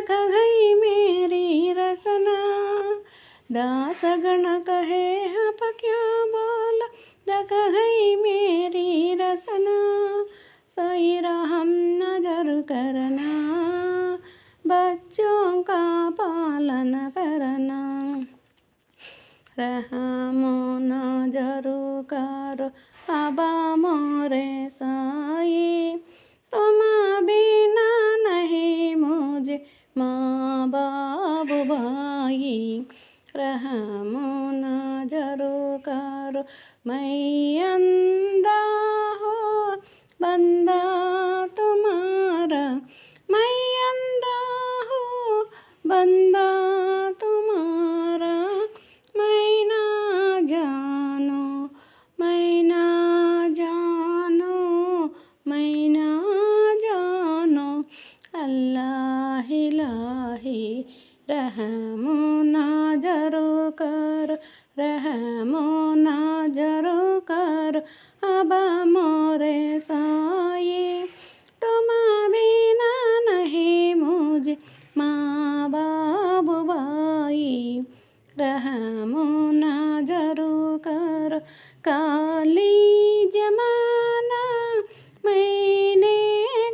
दख गई मेरी रसना। दास गण कहे आप क्या बोला, दख गई मेरी रसना। सही रहम नजर करना, बच्चों का पालन करना। रहम नजर करो अबा मोरे साई, तुम बिना नहीं मुझे माँ बाप भाई। रहम नजर करो मैं अंधा हूँ बंदा तुम्हारा, मैं अंधा हूँ बंदा तुम्हारा। मैं ना जानो, मैं ना जानो, मैं ना जानो अल्लाह इलाही। रहम नजर कर, रहम नजर कर अबा मोरे साई, तुम बिना नहीं मुझे माँ बाप भाई। रहम नजर कर काली जमाना मैंने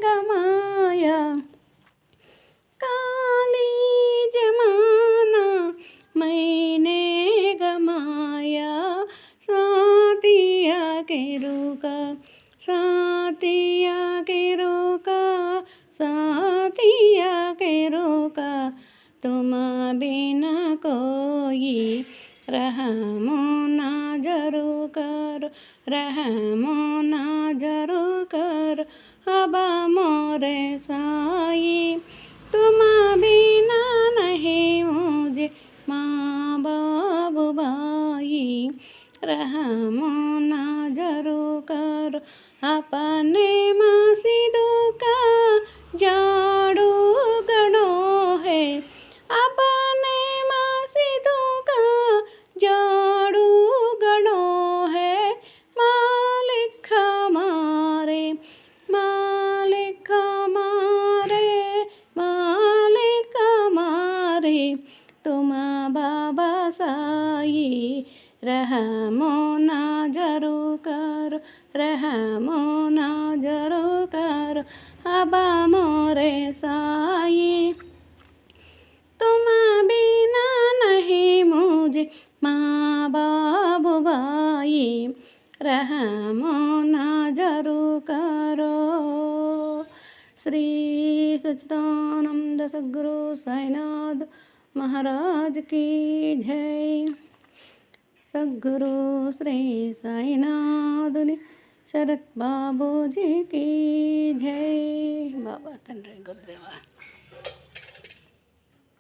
गमाया, काली जमाना मैंने गमाया। साथिया के रुका, साथिया के रोका, साथिया के रोका तुम बिना कोई। रहम नजर कर, रहम नजर कर अबा मोरे साई, तुम बिना नहीं मुझे माँ बाप भाई। रहम नजर कर अपने मस्जिदों का झाड़ू गड़ो है, अपने मस्जिदों का झाड़ू गड़ो है। मालिक हमारे, मालिक हमारे, मालिक हमारे तुम बाबा साई। रहम नजर कर, रहम नजर कर अबा मोरे साई, तुम बिना नहीं मुझे माँ बाप भाई। रहम नजर करो। श्री सच्चिदानंद सद्गुरु साईनाथ महाराज की जय। सद्गुरु श्री साईनाथ शरत बाबूजी की जय। बाबा తండ్రి గురుదేవా।